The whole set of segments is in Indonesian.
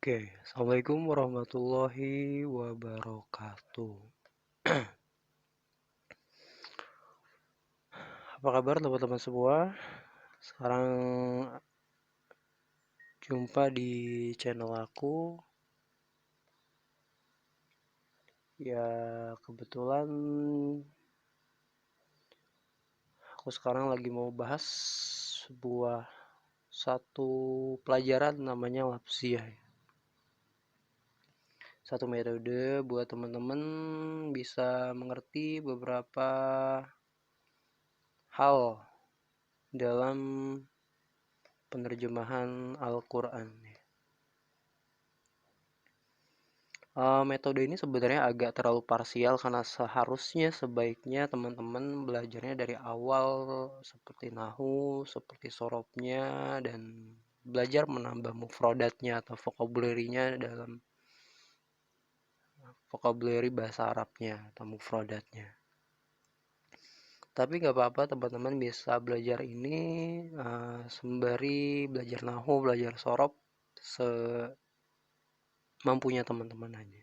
Oke, Assalamualaikum warahmatullahi wabarakatuh. Apa kabar teman-teman semua? Sekarang jumpa di channel aku. Ya, kebetulan aku sekarang lagi mau bahas sebuah satu pelajaran namanya lapsiah. Satu metode buat teman-teman bisa mengerti beberapa hal dalam penerjemahan Al-Quran. Metode ini sebenarnya agak terlalu parsial karena sebaiknya teman-teman belajarnya dari awal seperti nahu, seperti sorobnya, dan belajar menambah mufrodatnya atau vocabulary-nya dalam vocabulary bahasa Arabnya atau mufrodatnya. Tapi nggak apa-apa, teman-teman bisa belajar ini sembari belajar nahu, belajar sorob semampunya teman-teman aja.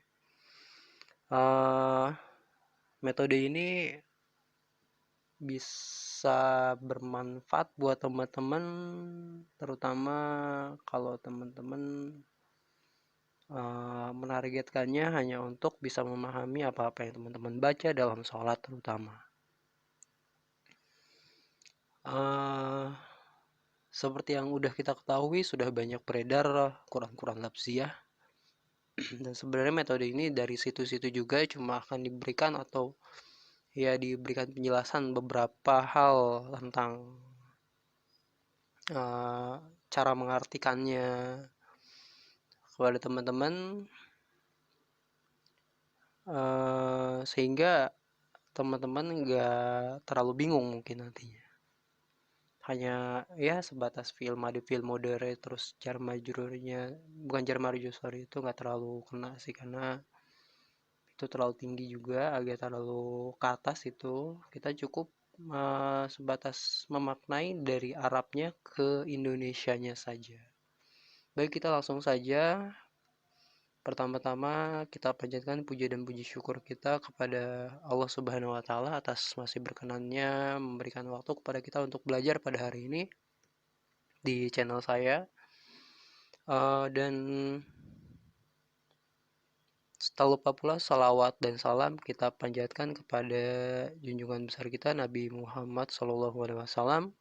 Metode ini bisa bermanfaat buat teman-teman, terutama kalau teman-teman menargetkannya hanya untuk bisa memahami apa-apa yang teman-teman baca dalam sholat terutama. Seperti yang udah kita ketahui, sudah banyak beredar Quran-Quran lapsiah. Dan sebenarnya metode ini dari situ-situ juga cuma akan diberikan atau ya diberikan penjelasan beberapa hal tentang cara mengartikannya kepada teman-teman, sehingga teman-teman nggak terlalu bingung mungkin nantinya. Hanya ya sebatas film modere terus jar majrurnya, bukan jar majrur, sorry, itu nggak terlalu kena sih karena itu terlalu tinggi juga, agak terlalu ke atas itu. Kita cukup sebatas memaknai dari Arabnya ke Indonesianya saja. Baik, kita langsung saja. Pertama-tama kita panjatkan puja dan puji syukur kita kepada Allah Subhanahu wa taala atas masih berkenannya memberikan waktu kepada kita untuk belajar pada hari ini di channel saya. Dan tak lupa pula salawat dan salam kita panjatkan kepada junjungan besar kita Nabi Muhammad SAW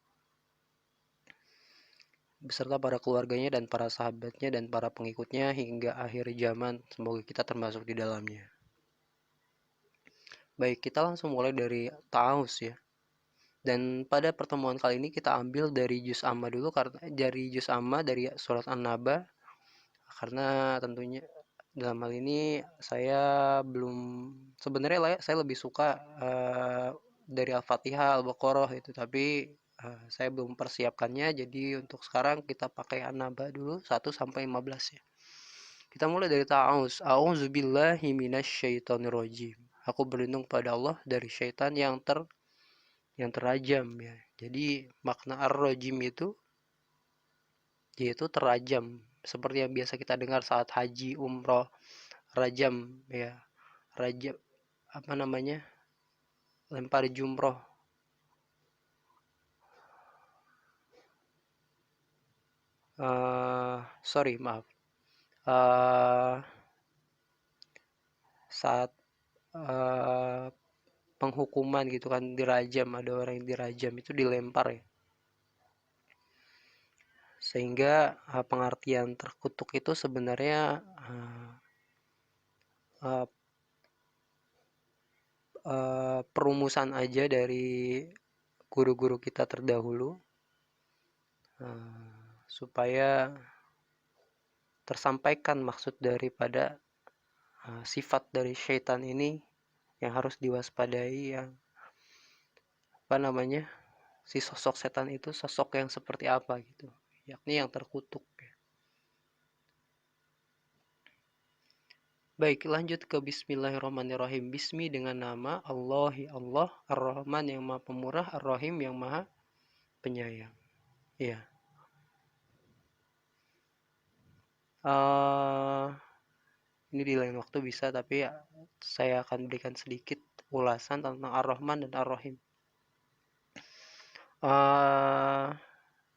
beserta para keluarganya dan para sahabatnya dan para pengikutnya hingga akhir zaman. Semoga kita termasuk di dalamnya. Baik, kita langsung mulai dari ta'awuz ya. Dan pada pertemuan kali ini kita ambil dari juz amma dulu, karena dari juz amma dari surat An-Naba, karena tentunya dalam hal ini saya belum, sebenarnya saya lebih suka dari Al-Fatihah, Al-Baqarah itu, tapi saya belum persiapkannya, jadi untuk sekarang kita pakai An-Naba dulu 1 sampai 15 ya. Kita mulai dari ta'awuz. A'udzubillahi minasyaitonirrajim. Aku berlindung pada Allah dari syaitan yang terajam ya. Jadi makna ar-rajim itu yaitu terajam, seperti yang biasa kita dengar saat haji, umroh, rajam ya. Rajam apa namanya? Lempar jumroh. Sorry, maaf. Saat penghukuman gitu kan, dirajam, ada orang yang dirajam itu dilempar ya. Sehingga pengertian terkutuk itu sebenarnya perumusan aja dari guru-guru kita terdahulu, supaya tersampaikan maksud daripada sifat dari syaitan ini yang harus diwaspadai, yang apa namanya, si sosok setan itu sosok yang seperti apa gitu, yakni yang terkutuk. Baik, lanjut ke Bismillahirrahmanirrahim. Bismi dengan nama Allahi Allah, Ar-Rahman yang maha pemurah, Ar-Rahim yang maha penyayang. Ya. Ini di lain waktu bisa, tapi ya, saya akan berikan sedikit ulasan tentang Ar-Rahman dan Ar-Rahim.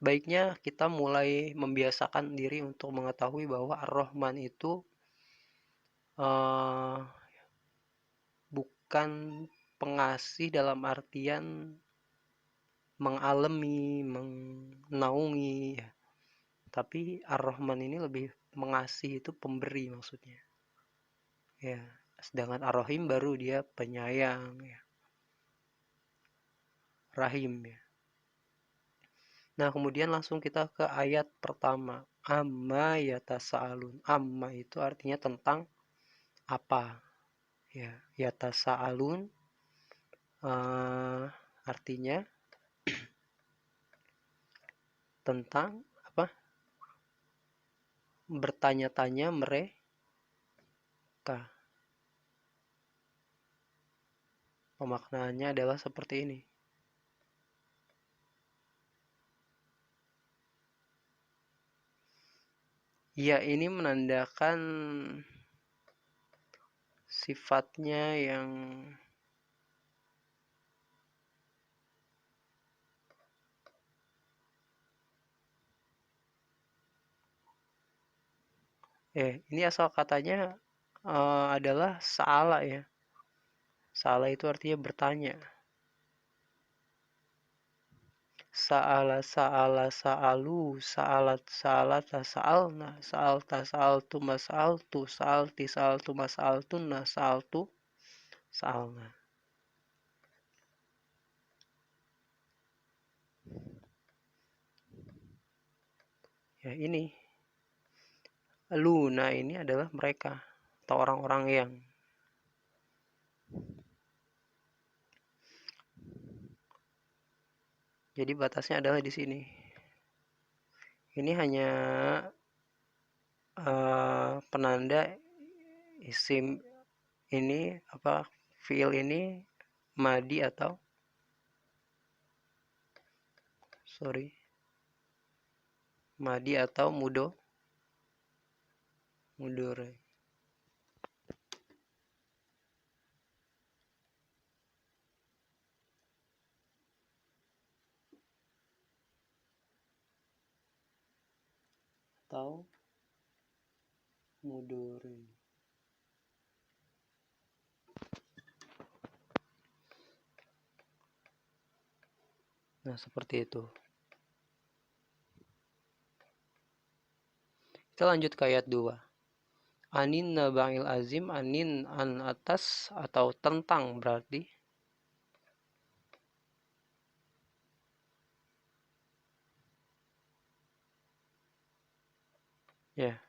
Baiknya kita mulai membiasakan diri untuk mengetahui bahwa Ar-Rahman itu bukan pengasih dalam artian mengalami, menaungi, ya. Tapi Ar-Rahman ini lebih mengasih, itu pemberi maksudnya. Ya, sedangkan Ar-Rahim baru dia penyayang, ya. Rahim, ya. Nah, kemudian langsung kita ke ayat pertama. Amma yatasaalun. Amma itu artinya tentang apa? Ya, yatasaalun artinya tentang apa? Bertanya-tanya mereka. Pemaknaannya adalah seperti ini. Ya, ini menandakan sifatnya yang ini asal katanya adalah sa'ala, ya. Sa'ala itu artinya bertanya. Sa'ala sa'ala sa'alu sa'alat sa'alata sa'alna sa'alta sa'altu mas'altu sa'alti sa'altu mas'altunna sa'altu sa'alna. Ya, ini Luna ini adalah mereka atau orang-orang yang. Jadi batasnya adalah di sini. Ini hanya penanda isim ini apa, fiil ini madi atau madi atau mudur. Atau mudur. Nah, seperti itu. Kita lanjut ke ayat 2. Anin naba'il azim, anin an atas atau tentang berarti. Ya.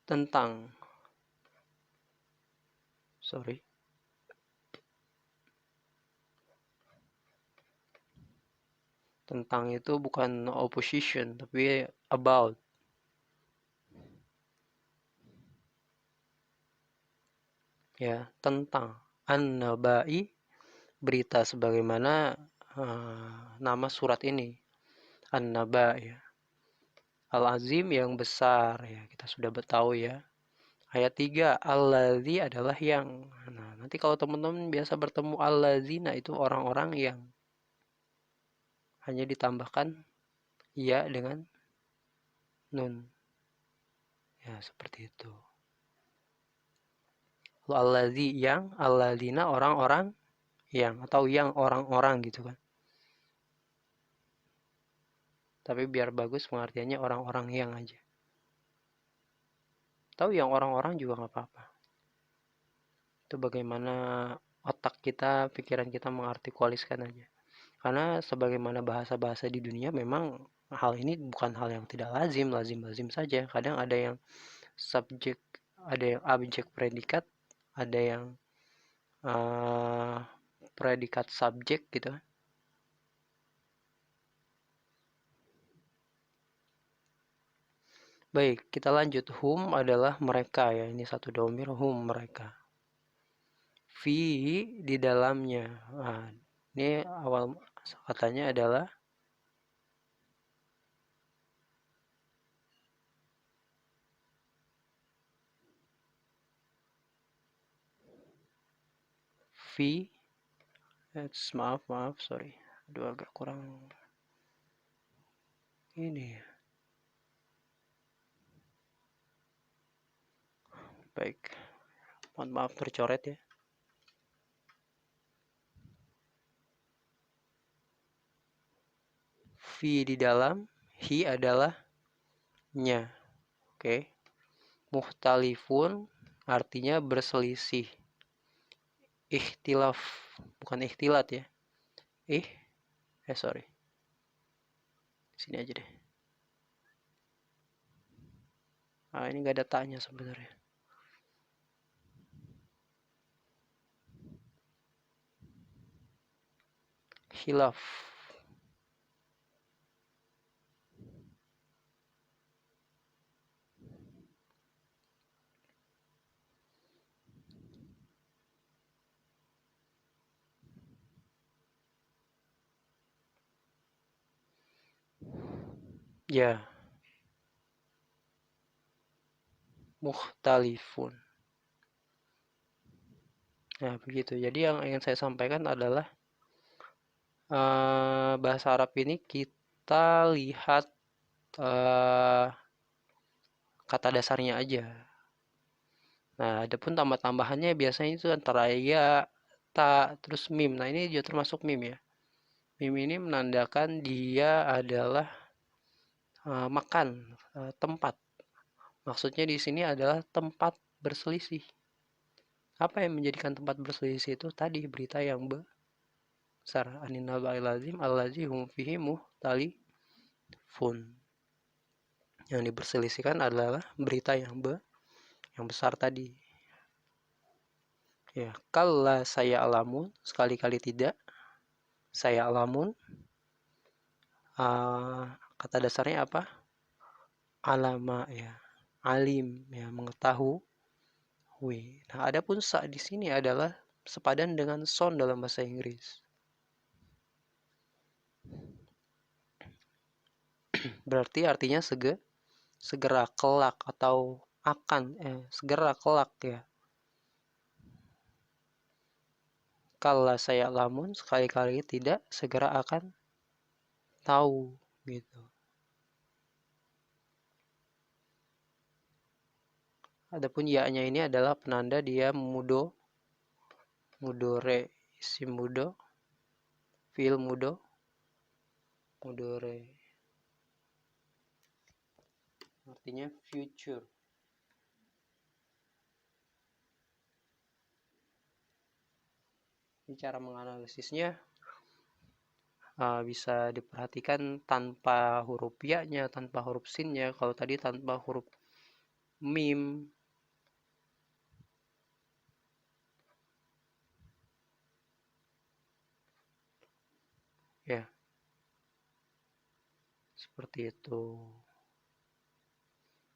Tentang. Tentang itu bukan opposition, tapi about. Ya, tentang. An-naba'i, berita sebagaimana nama surat ini. An-naba, ya. Al-azim yang besar, ya, kita sudah tahu, ya. Ayat 3, alladzi adalah yang. Nah, nanti kalau teman-teman biasa bertemu alladzina itu orang-orang yang hanya ditambahkan ya dengan nun. Ya, seperti itu. Alladzi yang, alladzina orang-orang yang, atau yang orang-orang gitu kan. Tapi biar bagus pengertiannya orang-orang yang aja. Tahu yang orang-orang juga nggak apa-apa. Itu bagaimana otak kita, pikiran kita mengartikualiskan aja. Karena sebagaimana bahasa-bahasa di dunia memang hal ini bukan hal yang tidak lazim saja. Kadang ada yang subjek, ada yang objek predikat, ada yang predikat subjek gitu. Baik, kita lanjut. Hum adalah mereka, ya. Ini satu domir, hum mereka. Fi di dalamnya. Nah, ini awal katanya adalah fi, maaf sorry, aduh agak kurang ini ya. Baik, mohon maaf tercoret ya. Fi di dalam, hi adalah nya. Oke. Mukhtalifun artinya berselisih. Ikhtilaf, bukan ikhtilat ya. Sorry. Sini aja deh. Ini nggak ada tanya sebenarnya. Khilaf. Ya, mukhtalifun. Nah, begitu. Jadi yang ingin saya sampaikan adalah bahasa Arab ini kita lihat kata dasarnya aja. Nah, adapun tambah-tambahannya biasanya itu antara ya, ta, terus mim. Nah, ini juga termasuk mim ya. Mim ini menandakan dia adalah makan, tempat. Maksudnya di sini adalah tempat berselisih. Apa yang menjadikan tempat berselisih itu tadi berita yang besar. Anin naba'il azim allazi hum fihi mukhtalifun. Yang diperselisihkan adalah berita yang besar tadi. Ya, kalla saya alamun, sekali-kali tidak. Saya alamun. Kata dasarnya apa? Alama ya. Alim ya, mengetahui. Nah, adapun sa di sini adalah sepadan dengan son dalam bahasa Inggris. Berarti artinya segera kelak atau akan segera kelak ya. Kalau saya lamun sekali-kali tidak segera akan tahu gitu. Adapun ya-nya ini adalah penanda dia mudore, isim mudo, fiil mudo, mudore. Artinya future. Ini cara menganalisisnya bisa diperhatikan tanpa huruf ya-nya, tanpa huruf sin-nya. Kalau tadi tanpa huruf mim. Ya. Seperti itu.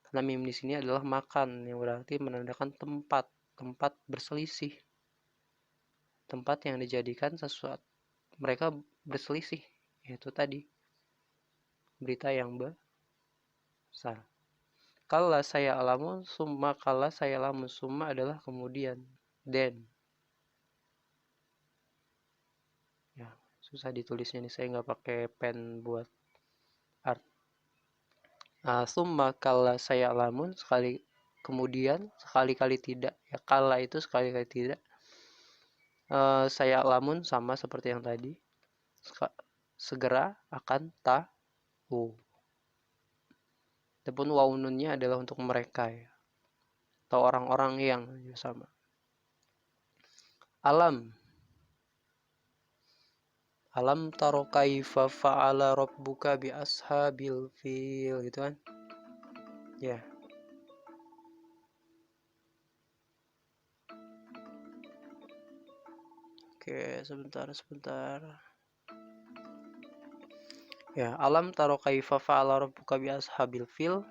Karena mim di sini adalah makan, yang berarti menandakan tempat berselisih. Tempat yang dijadikan sesuatu mereka berselisih, yaitu tadi berita yang besar. Kala saya alamun, summa kala saya lamun, summa adalah kemudian, then. Ya, susah ditulisnya nih, saya nggak pakai pen buat art. Summa kala saya alamun, sekali kemudian, sekali-kali tidak. Ya, kala itu sekali-kali tidak. Saya alamun sama seperti yang tadi. Segera akan tahu. Adapun waununnya adalah untuk mereka ya. Atau orang-orang yang sama. Alam taro kaifa fa'ala rabbuka bi ashabil fil gitu kan. Ya. Oke, sebentar. Ya, alam taro kaifa fa'ala rabbuka bi ashabil fil.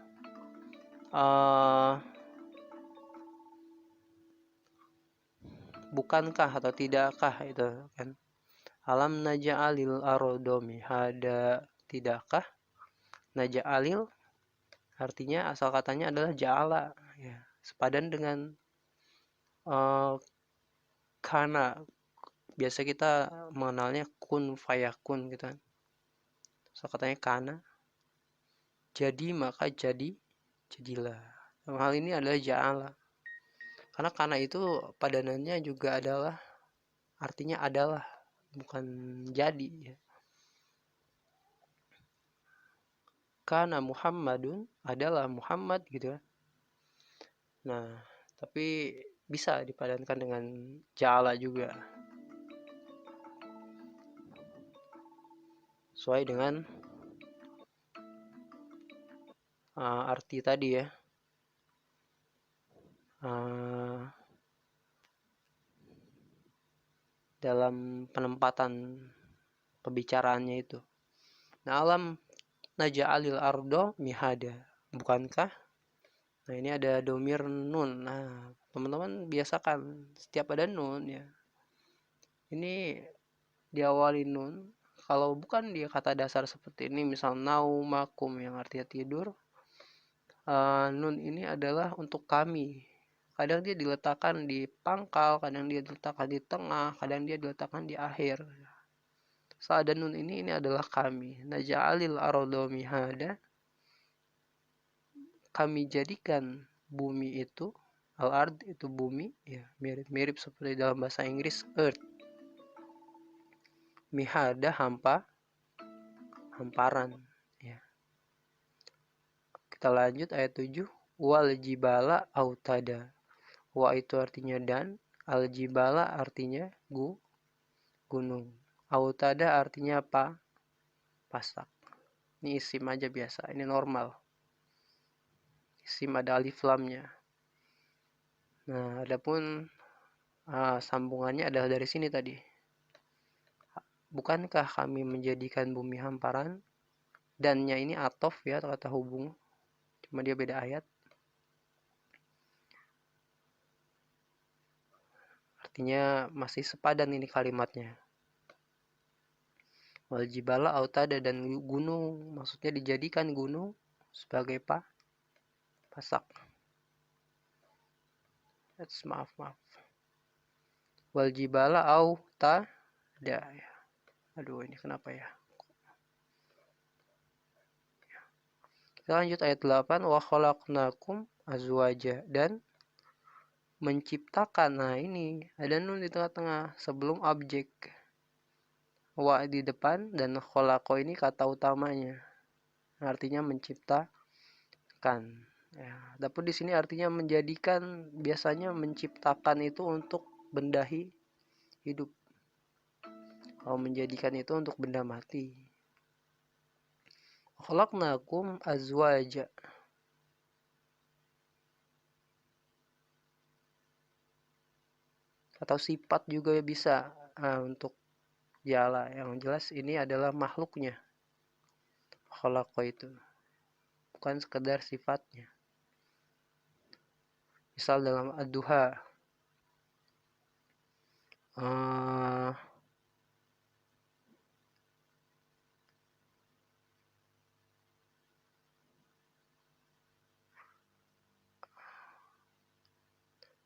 Bukankah atau tidakkah itu kan? Alam naja'alil ardo mihada, tidakkah? Naja'alil artinya asal katanya adalah ja'ala ya, sepadan dengan kana biasa kita mengenalnya kun fayakun gitu kan. So katanya kana, jadi maka jadilah. Dalam hal ini adalah ja'ala. Karena kana itu padanannya juga adalah artinya adalah, bukan jadi ya. Kana Muhammadun, adalah Muhammad gitu ya. Nah, tapi bisa dipadankan dengan ja'ala juga. Sesuai dengan arti tadi ya. Dalam penempatan pembicaraannya itu. Nah, alam naja'alil ardo mihada. Bukankah? Nah, ini ada domir nun. Nah, teman-teman biasakan setiap ada nun ya. Ini diawali nun. Kalau bukan dia kata dasar seperti ini, misal naumakum yang artinya tidur, nun ini adalah untuk kami. Kadang dia diletakkan di pangkal, kadang dia diletakkan di tengah, kadang dia diletakkan di akhir. Saat ada nun ini adalah kami. Naja'alil ardo mihada. Kami jadikan bumi itu, al-ard itu bumi, ya mirip-mirip seperti dalam bahasa Inggris earth. Mihada hamparan ya. Kita lanjut ayat 7. Wal jibala autada. Wa itu artinya dan, al jibala artinya gunung. Autada artinya apa? Pasak. Ini isim aja biasa, ini normal. Isim ada alif lamnya. Nah, adapun sambungannya adalah dari sini tadi. Bukankah kami menjadikan bumi hamparan? Dannya ini atof ya, atau kata hubung. Cuma dia beda ayat. Artinya masih sepadan ini kalimatnya. Wal jibala autada, dan gunung. Maksudnya dijadikan gunung sebagai pasak. Maaf. Wal jibala autada. Aduh, ini kenapa ya? Kita lanjut ayat 8. Wa khalaqnakum azwaja, dan menciptakan. Nah, ini ada nun di tengah-tengah sebelum objek. Wa di depan dan khalaqa ini kata utamanya. Artinya menciptakan. Ya, tapi di sini artinya menjadikan, biasanya menciptakan itu untuk benda hidup. Kalau menjadikan itu untuk benda mati. Khalaqnakum azwaja. Atau sifat juga bisa untuk jala. Yang jelas ini adalah makhluknya. Khalaqa itu. Bukan sekedar sifatnya. Misal dalam ad-duha.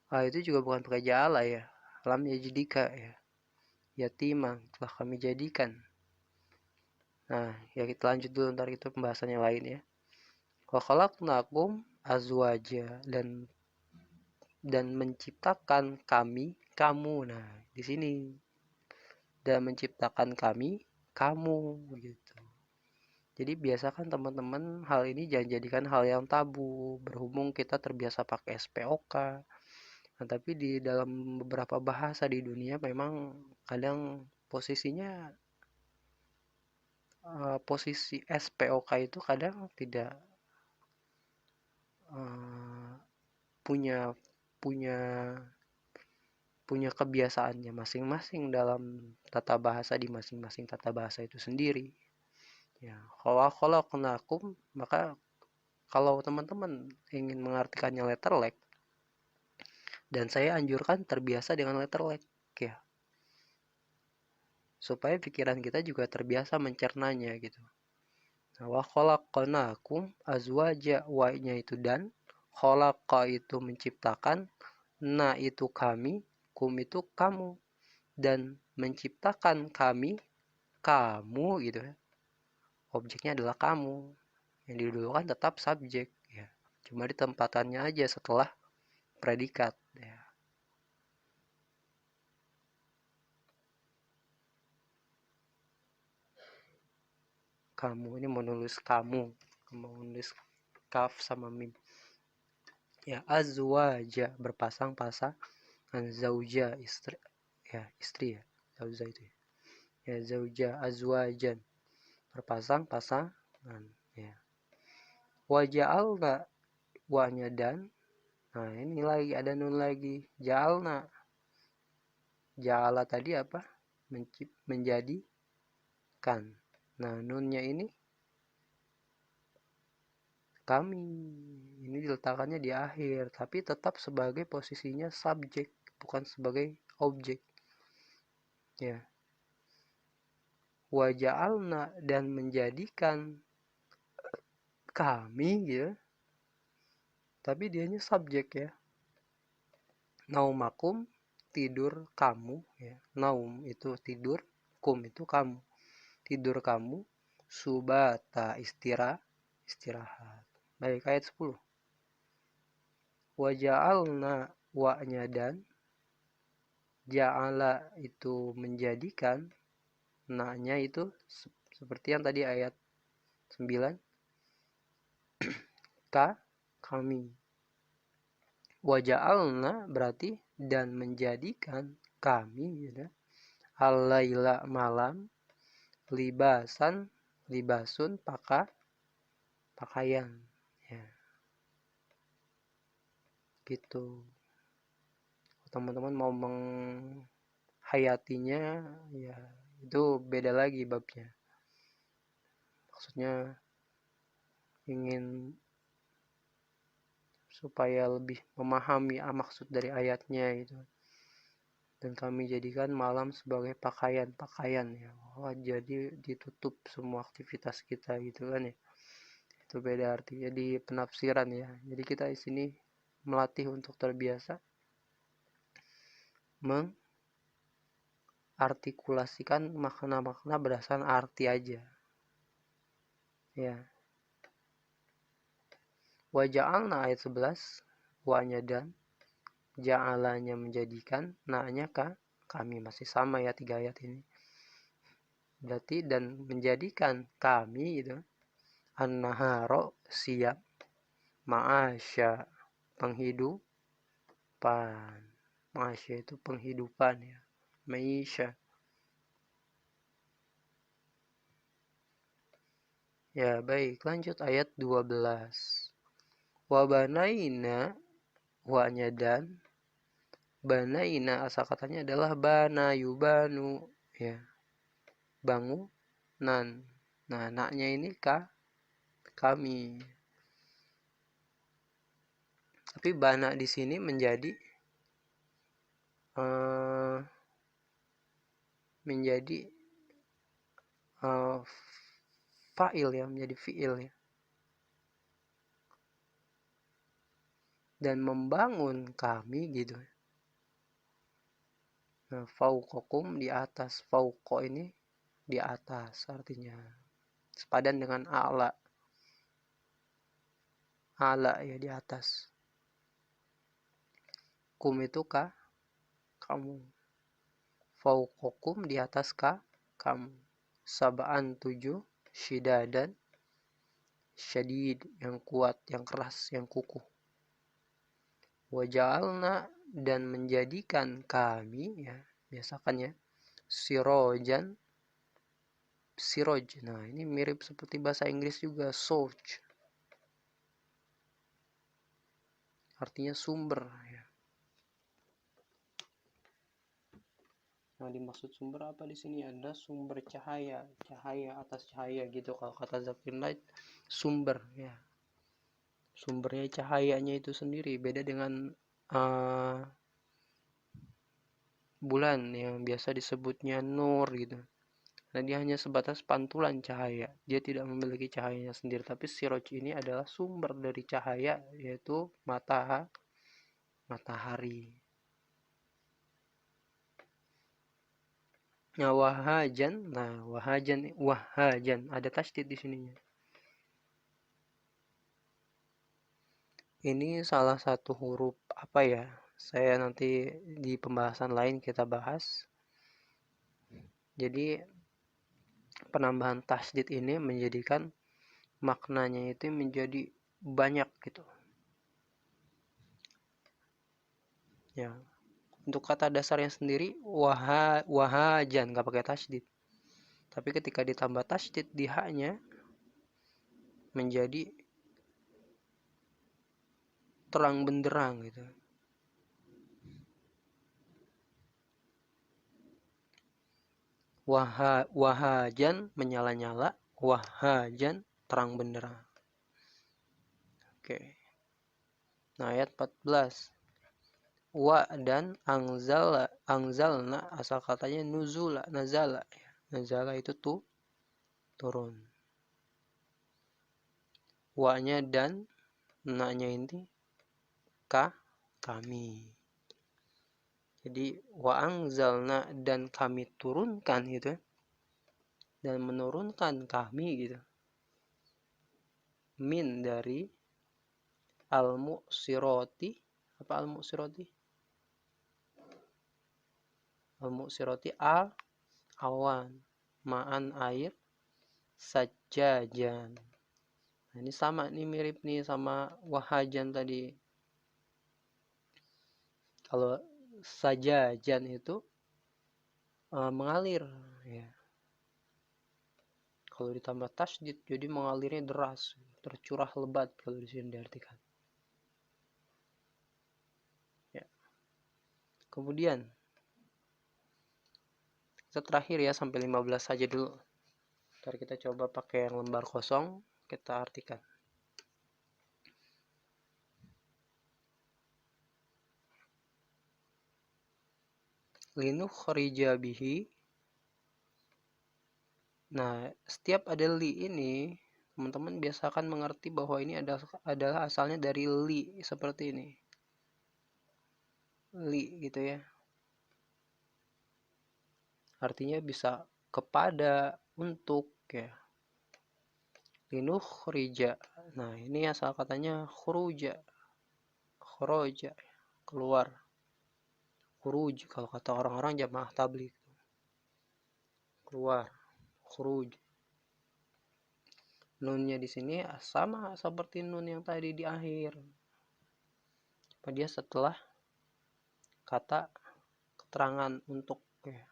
Itu juga bukan pakai jala ya. Lam yajidika ya. Yatimah telah kami jadikan. Nah, ya kita lanjut dulu, ntar itu pembahasannya lain ya. Wa khalaqnakum azwaja, dan menciptakan kami kamu. Nah, di sini dan menciptakan kami kamu gitu. Jadi biasakan teman-teman hal ini jangan jadikan hal yang tabu, berhubung kita terbiasa pakai SPOK. Nah, tapi di dalam beberapa bahasa di dunia memang kadang posisinya posisi SPOK itu kadang tidak punya kebiasaannya masing-masing dalam tata bahasa di masing-masing tata bahasa itu sendiri. Ya, kalau kenakum, maka kalau teman-teman ingin mengartikannya letter like, dan saya anjurkan terbiasa dengan letter like ya, supaya pikiran kita juga terbiasa mencernanya gitu. Wa khalaqnakum azwaja, wa-nya itu dan, khalaqa itu menciptakan, na itu kami, kum itu kamu, dan menciptakan kami, kamu gitu ya. Objeknya adalah kamu. Yang didulukan tetap subjek ya. Cuma ditempatannya aja setelah predikat ya. Kamu ini menulis kamu, menulis kaf sama mim. Ya, azwaja berpasang-pasang, zauja istri ya, istri ya, zauja itu ya. Ya, zauja azwajan berpasang-pasangan ya. Waja'alna wa-nya dan. Nah, ini lagi ada nun lagi. Ja'alna. Ja'ala tadi apa? Menjadikan. Nah, nunnya ini kami. Ini diletakkannya di akhir, tapi tetap sebagai posisinya subjek, bukan sebagai objek. Ya. Waja'alna dan menjadikan kami ya. Tapi dianya subjek ya. Naumakum tidur kamu ya. Naum itu tidur, kum itu kamu. Tidur kamu, subata istirahat. Baik, ayat 10. Waja'alna wa-nya dan, ja'ala itu menjadikan, na-nya itu seperti yang tadi ayat 9, kami. Waja'alna berarti dan menjadikan kami ya. Al-laila malam, libasun pakaian ya. Gitu. Teman-teman mau menghayatinya ya itu beda lagi babnya. Maksudnya ingin supaya lebih memahami maksud dari ayatnya itu. Dan kami jadikan malam sebagai pakaian ya. Oh, jadi ditutup semua aktivitas kita gitu kan ya. Itu beda artinya di penafsiran ya. Jadi kita di sini melatih untuk terbiasa mengartikulasikan makna-makna berdasarkan arti aja. Ya. Waja'alna ayat 11, wa-nya dan, ja'alanya menjadikan, na-nya kami, masih sama ya 3 ayat ini. Berarti dan menjadikan kami gitu. An-naharo siang, ma'asya penghidupan. Ma'asya itu penghidupan ya. Maisha. Ya, baik, lanjut ayat 12. Wabanaina, wa-nya dan, banaina asal katanya adalah bana yubanu ya. Bangunan. Nah, naknya ini kami. Tapi bana di sini menjadi fa'il ya, menjadi fi'il ya. Dan membangun kami gitu. Nah, fauqakum di atas, fauqa ini di atas artinya. Sepadan dengan a'la. A'la ya di atas. Kum itu kamu. Fauqakum di atas kamu. Sab'an 7, syidadan syadid yang kuat, yang keras, yang kukuh. Waja'alna dan menjadikan kami ya, biasakan ya, siroj. Nah, ini mirip seperti bahasa Inggris juga, source. Artinya sumber ya. Nah, dimaksud sumber apa di sini? Ada sumber cahaya atas cahaya gitu. Kalau kata Zakir Naik, sumber ya. Sumbernya cahayanya itu sendiri beda dengan bulan yang biasa disebutnya nur gitu. Nah, dia hanya sebatas pantulan cahaya. Dia tidak memiliki cahayanya sendiri. Tapi siroj ini adalah sumber dari cahaya, yaitu matahari. Nah, wahajan. Nah, wahajan ada tasydid di sininya. Ini salah satu huruf apa ya? Saya nanti di pembahasan lain kita bahas. Jadi penambahan tasydid ini menjadikan maknanya itu menjadi banyak gitu. Ya. Untuk kata dasarnya sendiri wahajan nggak pakai tasydid. Tapi ketika ditambah tasydid di haknya menjadi terang benderang gitu. Wahajan menyala-nyala, wahajan terang benderang. Oke. Nah, ayat 14. Wa dan angzalna asal katanya nuzula, nazala. Nazala itu tuh turun. Wa-nya dan na-nya ini kami. Jadi wa angzalna dan kami turunkan gitu. Dan menurunkan kami gitu. Min dari al-mu'sirati. Apa al-mu'sirati? Al-mu'sirati awan. Ma'an air sajajan. Nah, ini sama nih, mirip nih sama wahajan tadi. Kalau sajajan itu mengalir ya. Kalau ditambah tasydid jadi mengalirnya deras, tercurah lebat kalau di sini diartikan. Ya. Kemudian kita terakhir ya sampai 15 saja dulu. Ntar kita coba pakai yang lembar kosong, kita artikan. Linukhrija bihi. Nah, setiap ada li ini, teman-teman biasakan mengerti bahwa ini adalah asalnya dari li, seperti ini. Li gitu ya. Artinya bisa kepada, untuk ya. Linukhrija. Nah, ini asal katanya khuruja. Khoroja, keluar. Khuruj kalau kata orang-orang jamaah tabligh. Keluar. Khuruj. Nunnya di sini sama seperti nun yang tadi di akhir. Cuma dia setelah kata keterangan untuk ya.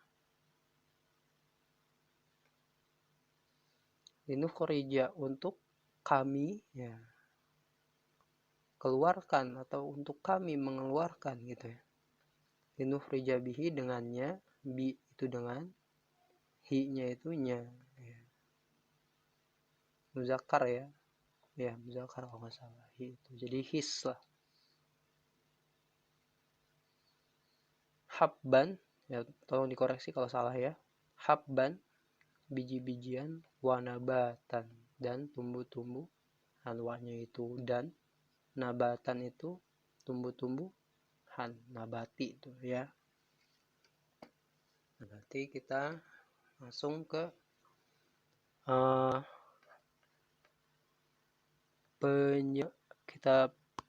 Linukhrija untuk kami ya. Keluarkan atau untuk kami mengeluarkan gitu ya. Linukhrija bihi dengannya, bi itu dengan, hi-nya itu nya ya. Muzakkar ya. Ya, muzakkar kalau nggak salah. Hi itu. Jadi his lah. Habban ya, tolong dikoreksi kalau salah ya. Habban biji-bijian, wanabatan dan tumbuh-tumbuhan. Wa-nya itu dan, nabatan itu tumbuh-tumbuhan, nabati itu ya. Nah, nanti kita langsung ke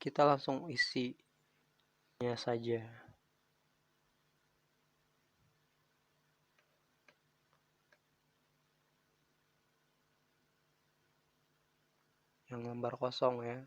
kita langsung isinya saja. Yang lembar kosong ya.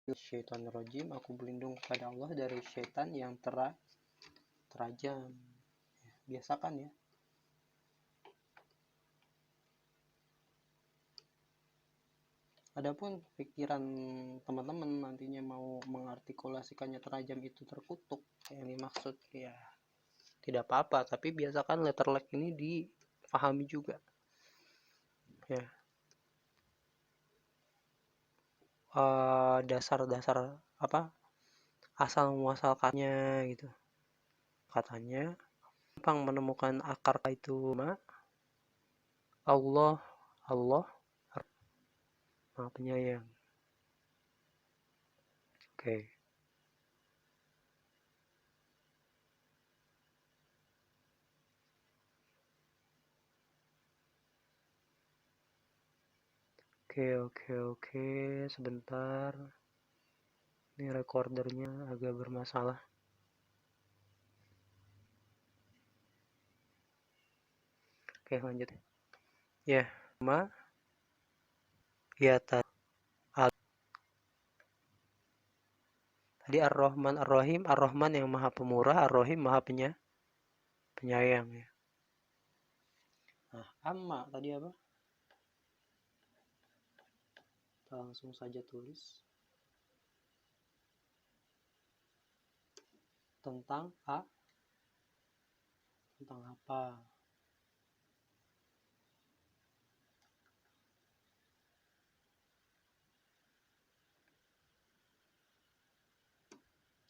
Syaitanirrajim, aku berlindung kepada Allah dari syaitan yang terajam. Biasakan ya. Adapun pikiran teman-teman nantinya mau mengartikulasikannya terajam itu terkutuk yang dimaksud, ya tidak apa-apa, tapi biasakan letter lag ini dipahami juga ya. Dasar-dasar apa, asal muasalkannya gitu. Katanya gampang menemukan akar itu Allah Maha Penyayang. Oke. Oke, sebentar. Ini recordernya agak bermasalah. Oke, lanjut ya. Ya, tadi Ar-Rahman Ar-Rahim, Ar-Rahman yang Maha Pemurah, Ar-Rahim Maha Penyayang ya. Nah, amma tadi apa? Kita langsung saja tulis tentang tentang apa?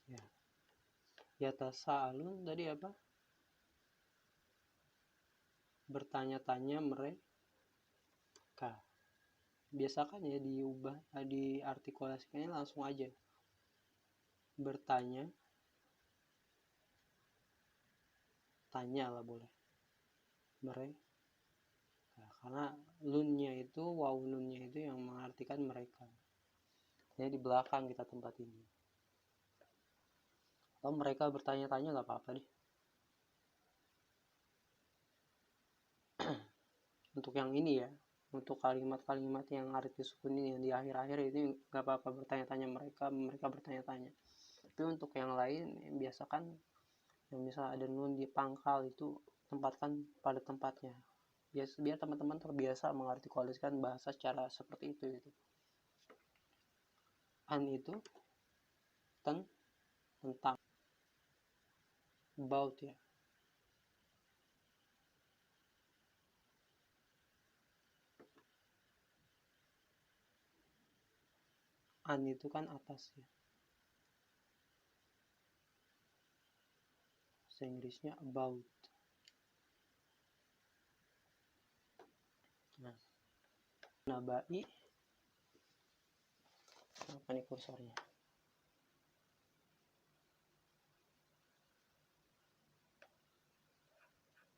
Ya. Yatasaalun tadi apa? Bertanya-tanya mereka. Biasakan ya diubah, diartikulasikannya langsung aja. Bertanya, tanya lah boleh. Mereka. Nah, karena lunnya itu, waw nunnya itu yang mengartikan mereka. Jadi di belakang kita tempat ini. Atau mereka bertanya-tanya nggak apa-apa deh. Untuk yang ini ya, untuk kalimat-kalimat yang arti sukun ini yang di akhir-akhir itu nggak apa-apa bertanya-tanya, mereka bertanya-tanya. Tapi untuk yang lain biasakan yang misalnya ada nun di pangkal itu tempatkan pada tempatnya. Biar teman-teman terbiasa mengartikulasikan bahasa secara seperti itu gitu. An itu tentang, about ya. An itu kan atas ya. Bahasa Inggrisnya about. Nah, nabai apa nih kursornya?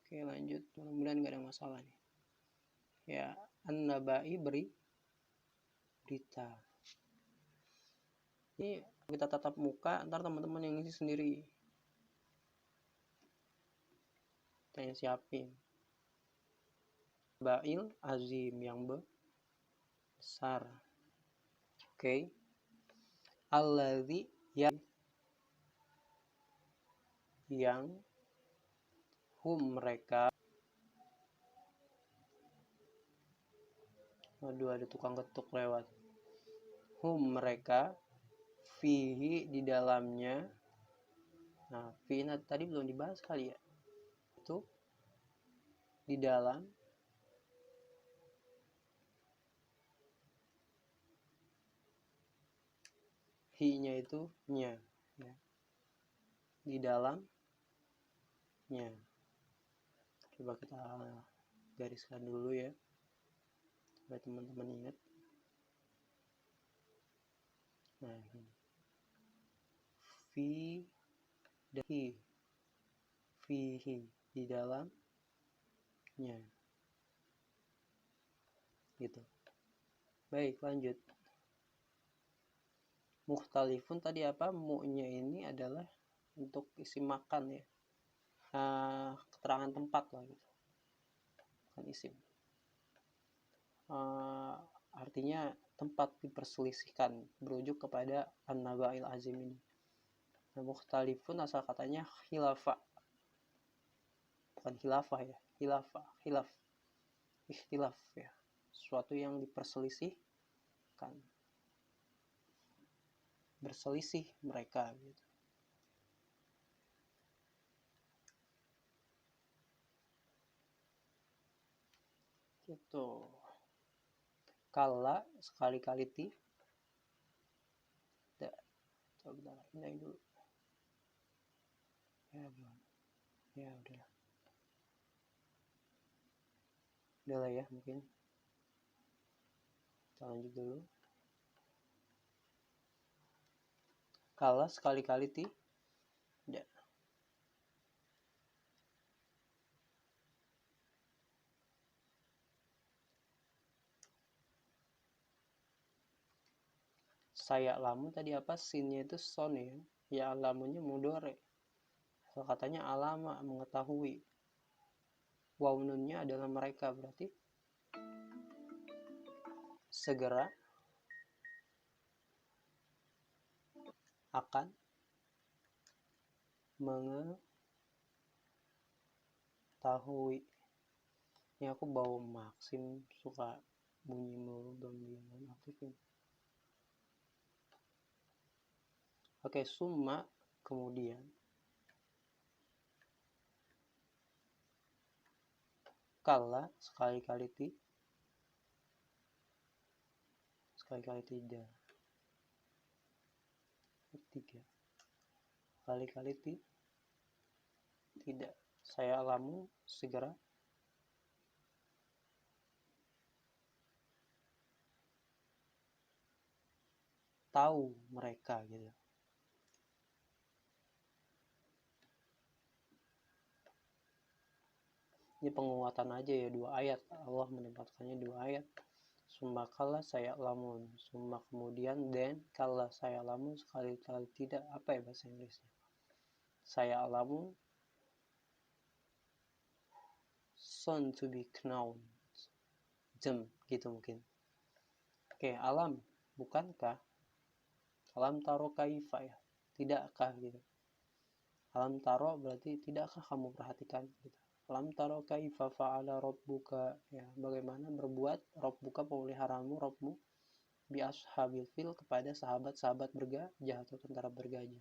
Oke, lanjut. Mudah-mudahan gak ada masalah nih. Ya, an-nabai berita. Ini kita tatap muka, ntar teman-teman yang ngisi sendiri. Tanya siapin. Bail azim yang besar. Oke. Alladzi yang hum mereka. Waduh, ada tukang ketuk lewat. Hum mereka, fihi di dalamnya. Nah, fi tadi belum dibahas kali ya. Itu di dalam hi-nya itu nya ya. Di dalamnya. Coba kita gariskan dulu ya supaya teman-teman ingat. Nah, ini fihi di dalamnya gitu. Baik, lanjut. Mukhtalifun tadi apa? Mu-nya ini adalah untuk isim makan ya. Keterangan tempat lah gitu. Bukan isim. Artinya tempat diperselisihkan, berujuk kepada An-Naba'il Azim ini. Nah, mukhtalifun asal katanya khilafah, bukan khilafah ya, khilaf, ikhtilaf ya, sesuatu yang diperselisihkan, berselisih mereka gitu. Gitu. Kala sekali-kali tidak. Coba pindahin dulu. Ya belum. Ya udah. Udahlah ya mungkin. Kita lanjut dulu. Kala sekali-kali tidak. Saya lamun tadi apa? Sinnya itu son ya. Ya lamunnya mudore. So, katanya alama mengetahui. Waw nunnya adalah mereka, berarti segera akan mengetahui. Ini aku bawa Maxim suka bunyi mulu dan dia aktifin. Oke, summa kemudian kala sekali-kali tidak. Tiga. Kali-kali tidak. Saya alamu segera tahu mereka gitu. Ini penguatan aja ya, 2 ayat. Allah menempatkannya 2 ayat. Summa kala saya lamun. Summa kemudian dan kala saya lamun sekali-kali tidak. Apa ya bahasa Inggrisnya? Saya alamu soon to be known. Jam gitu mungkin. Oke, alam bukankah? Alam taro kaifa ya. Tidakkah gitu. Alam taro berarti tidakkah kamu perhatikan gitu. Alam taro kaifa fa'ala rabbuka, ya, bagaimana berbuat rabbuka pemeliharamu, Rabbmu, bi ashabil fil kepada sahabat-sahabat bergajah atau tentara bergajah.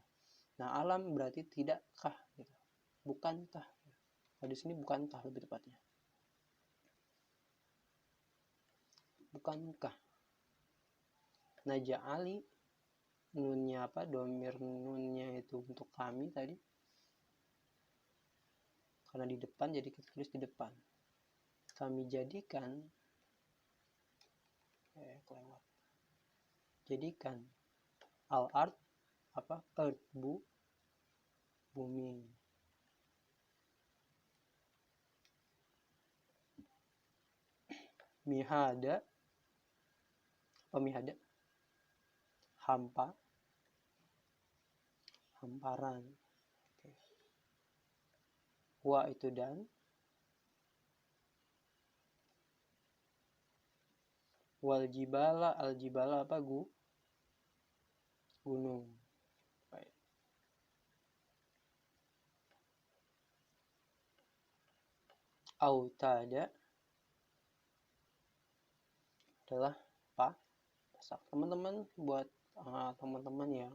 Nah, alam berarti tidakkah gitu. Bukankah. Nah, di sini bukankah lebih tepatnya. Bukankah. Naja'ali nunnya apa? Domir nunnya itu untuk kami tadi. Karena di depan jadi kita tulis di depan. Kami jadikan kelewat. Jadikan al-ard apa? Earth bumi. Mihada apa mihada? Hamparan. Oke. Wa itu dan wal jibala al jibala apa gunung. Baik. Autada adalah pasak. Teman-teman buat teman-teman yang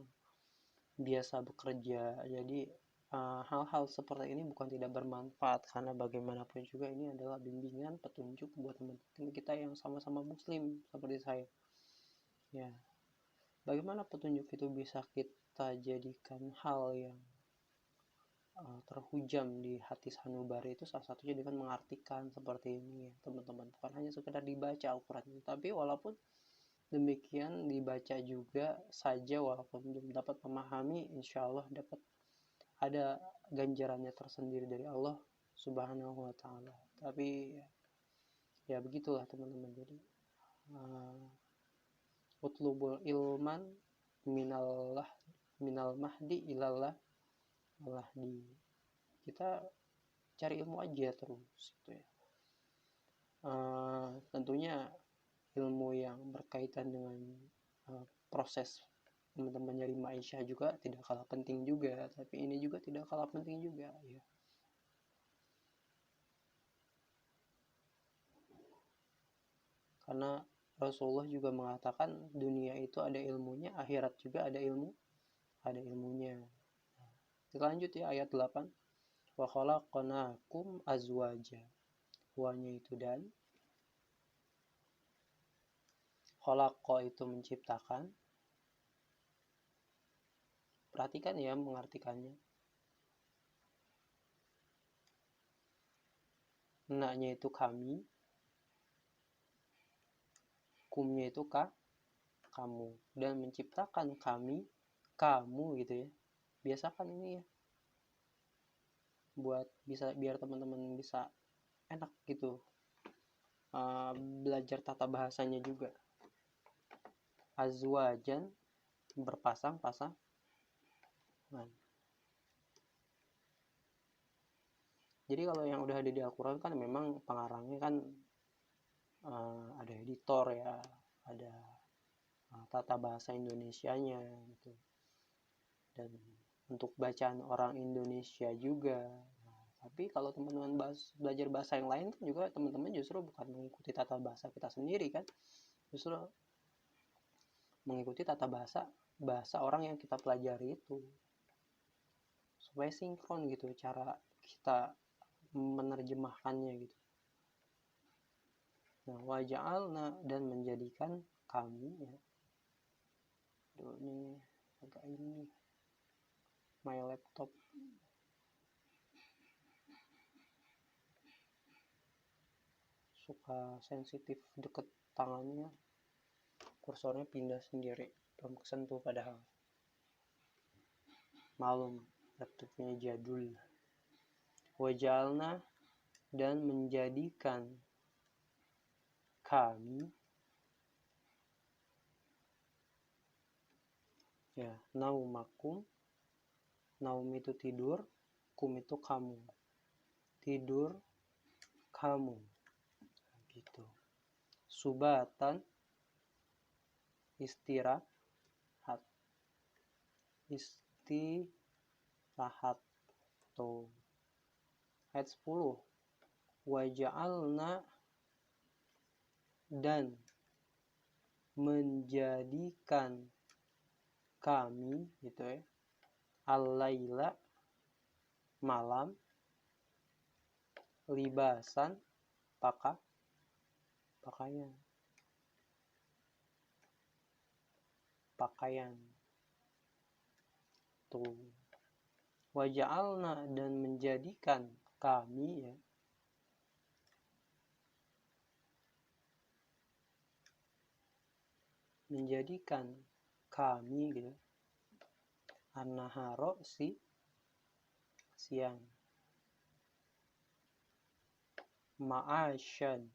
biasa bekerja, jadi hal-hal seperti ini bukan tidak bermanfaat, karena bagaimanapun juga ini adalah bimbingan petunjuk buat teman-teman kita yang sama-sama muslim seperti saya ya. Bagaimana petunjuk itu bisa kita jadikan hal yang terhujam di hati sanubari, itu salah satunya dengan mengartikan seperti ini ya teman-teman, bukan hanya sekedar dibaca Al-Quran, tapi walaupun demikian dibaca juga saja walaupun belum dapat memahami, insya Allah dapat ada ganjarannya tersendiri dari Allah Subhanahu wa Ta'ala. Tapi ya begitulah teman-teman. Jadi utlubul ilman minal mahdi ilallah mahdi. Kita cari ilmu aja terus gitu ya. Tentunya ilmu yang berkaitan dengan proses teman-teman nyari maisha juga tidak kalah penting juga, tapi ini juga tidak kalah penting juga ya. Karena Rasulullah juga mengatakan dunia itu ada ilmunya, akhirat juga ada ilmunya. Kita lanjut ya ayat 8. Wa khalaqnakum azwaja. Wanya itu dan, khalaqa itu menciptakan. Perhatikan ya mengartikannya. Naknya itu kami, kumnya itu kamu, dan menciptakan kami, kamu gitu ya. Biasakan ini ya, buat bisa biar teman-teman bisa enak gitu belajar tata bahasanya juga. Azwajan, berpasang-pasang. Jadi kalau yang udah ada di Al-Quran kan memang pengarangnya kan ada editor ya, ada tata bahasa Indonesianya gitu, dan untuk bacaan orang Indonesia juga. Tapi kalau teman-teman belajar bahasa yang lain kan juga teman-teman justru bukan mengikuti tata bahasa kita sendiri kan, justru mengikuti tata bahasa orang yang kita pelajari itu, supaya sinkron gitu cara kita menerjemahkannya gitu. Nah, waja'alna, dan menjadikan kami ya. Aduh, ini agak ini my laptop suka sensitif deket tangannya, kursornya pindah sendiri, belum kesentuh padahal. Malum laptopnya jadul. Waja'alna, dan menjadikan kami ya, naumakum, naum itu tidur, kum itu kamu, tidur kamu gitu. Subatan, istirahat, tuh. Ayat 10. Waja'alna, dan menjadikan kami gitu ya, al-laila, malam, libasan, pakaian tuh. Waja'alna, dan menjadikan kami ya, menjadikan kami gitu, an-naharo, siang, ma'asyan,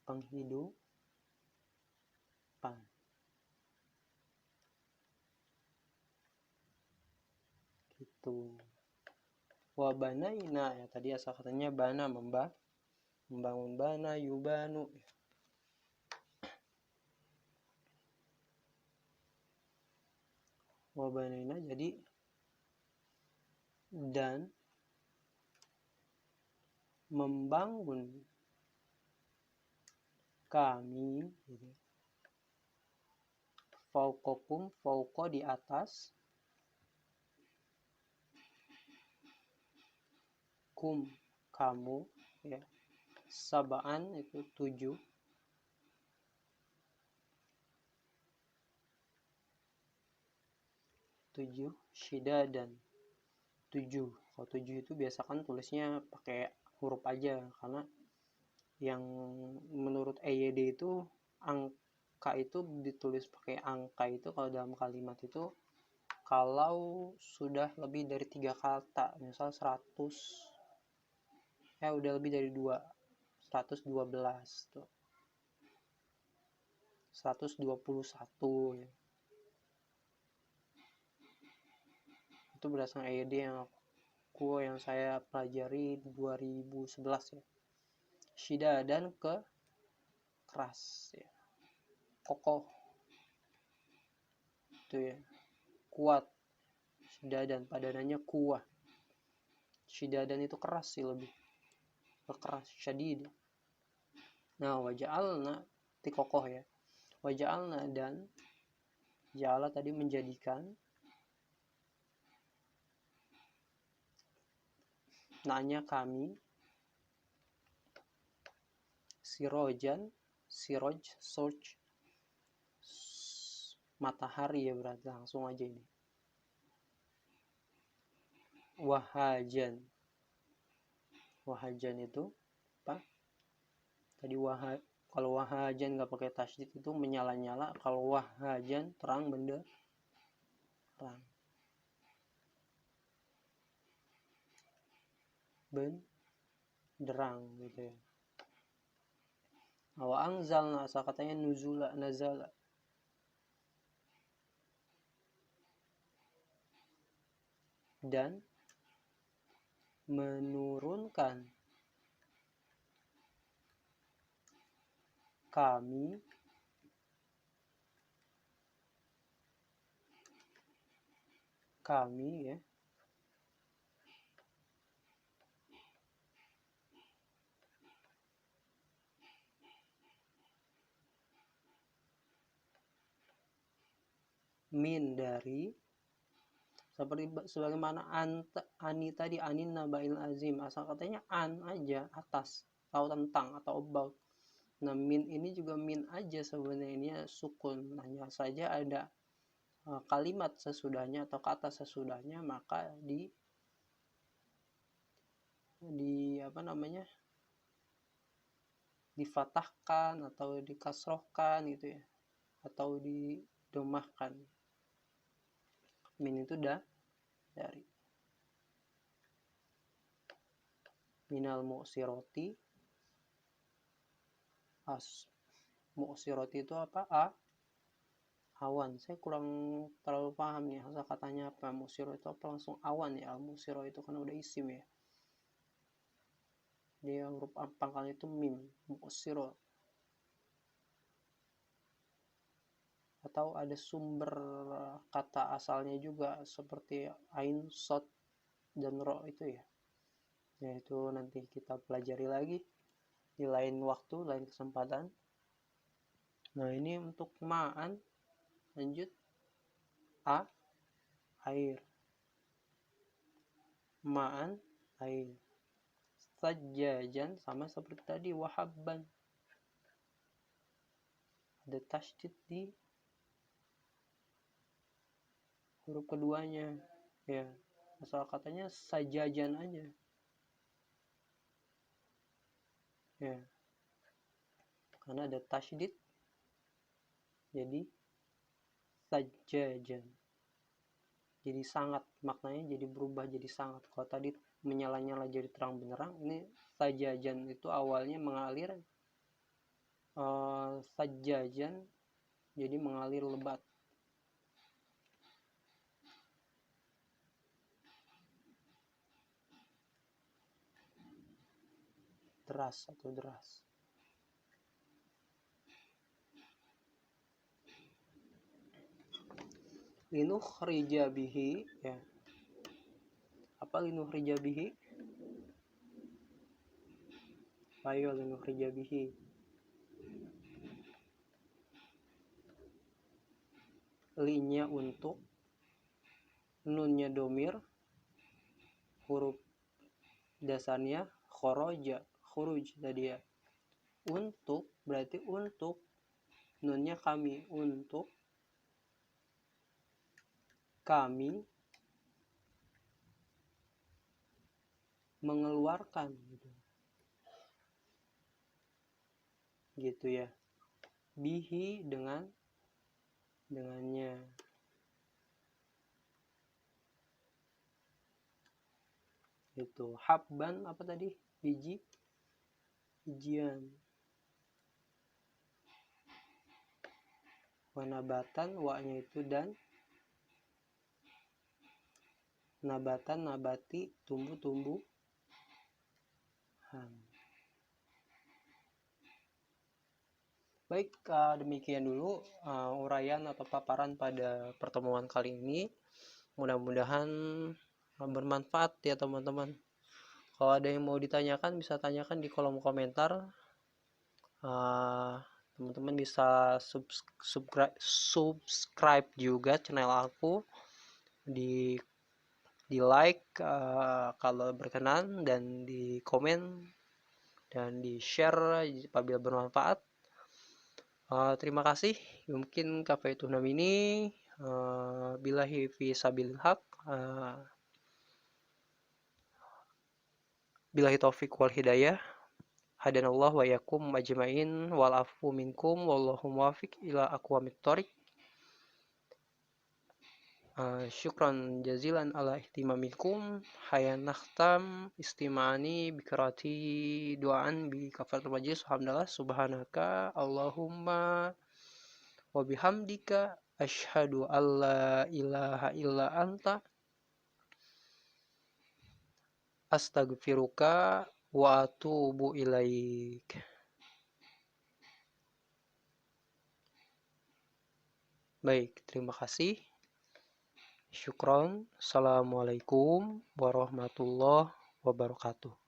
penghidupan gitu. Wa banaina, ya tadi asal katanya bana, membangun, bana yubanu. Wa banaina, jadi dan membangun kami gitu. Fauqakum, fauqa di atas, kum kamu ya, sabaan itu 7, syidadan 7. Kalau 7 itu biasakan tulisnya pakai huruf aja, karena yang menurut EYD itu angka itu ditulis pakai angka itu kalau dalam kalimat itu kalau sudah lebih dari 3 kata, misal 100 udah lebih dari 112 tuh, 121 ya. Itu berdasarkan EYD yang saya pelajari 2011 ya. Syidadan, keras ya, kokoh itu ya, kuat. Syidadan padanannya kuah. Syidadan itu keras sih, lebih keras, syadid. Nah, waja'alna ti kokoh ya. Waja'alna dan ja'ala tadi menjadikan, nanya kami, sirojan, siroj, search, matahari ya, berarti langsung aja ini. Wahajan, wahajan itu apa? Tadi kalau wahajan nggak pakai tasydid itu menyala-nyala. Kalau wahajan terang benderang. Benderang gitu ya. Wa anzalna, asal katanya nuzula, nazala. Dan menurunkan kami ya, min dari, seperti sebagaimana ani tadi, anin nabail azim, asal katanya an aja, atas, atau tentang, atau about. Nah, min ini juga min aja sebenarnya, ini sukun, hanya saja ada kalimat sesudahnya atau kata sesudahnya, maka di apa namanya, difatahkan atau dikasrohkan gitu ya, atau didomahkan. Min itu dari. Minal mu'siroti, mu'siroti itu apa? Awan. Saya kurang terlalu paham nih asal katanya apa. Mu'siro itu apa, langsung awan ya. Mu'siro itu kan udah isim ya. Dia huruf pangkalnya itu mim. Mu'siro. Atau ada sumber kata asalnya juga seperti ain, sod, dan ro itu ya. Yaitu nanti kita pelajari lagi di lain waktu, lain kesempatan. Nah, ini untuk ma'an. Lanjut. Air. Ma'an, air. Sajjajan sama seperti tadi, wahabban. Ada tasydid di huruf keduanya ya, asal katanya sajajan aja ya, karena ada tasydid jadi sajajan, jadi sangat, maknanya jadi berubah jadi sangat. Kalau tadi menyala-nyala jadi terang benderang, ini sajajan itu awalnya mengalir, sajajan jadi mengalir lebat. Deras atau deras. Linukhrija bihi ya. Apa linukhrija bihi? Ayo, linukhrija bihi. Linya untuk, nunnya domir, huruf dasarnya khoroja, khuruj tadi ya. Untuk berarti untuk, nunnya kami, untuk kami mengeluarkan gitu ya. Bihi dengannya. Itu habban apa tadi? Bijian. Wanabatan, wa-nya itu dan. Nabatan, nabati, tumbuh-tumbuhan. Baik, demikian dulu uraian atau paparan pada pertemuan kali ini. Mudah-mudahan bermanfaat ya teman-teman. Kalau ada yang mau ditanyakan bisa tanyakan di kolom komentar. Teman-teman bisa subscribe juga channel aku, di like kalau berkenan, dan di komen dan di share apabila bermanfaat. Terima kasih. Mungkin kafetu namini billahi fi sabilil haq. Billahi taufik wal hidayah. Hadanallah wa yakum ajmain wal afu minkum wallahu muwafiq ila aqwamit thoriq. Syukran jazilan ala ihtimamikum. Hayan nakhtam istimani bikarati doaan bi kafaratul majlis. Alhamdulillah subhanaka Allahumma wa bihamdika asyhadu alla ilaha illa anta astaghfiruka wa atubu ilaik. Baik, terima kasih. Syukron. Assalamualaikum warahmatullahi wabarakatuh.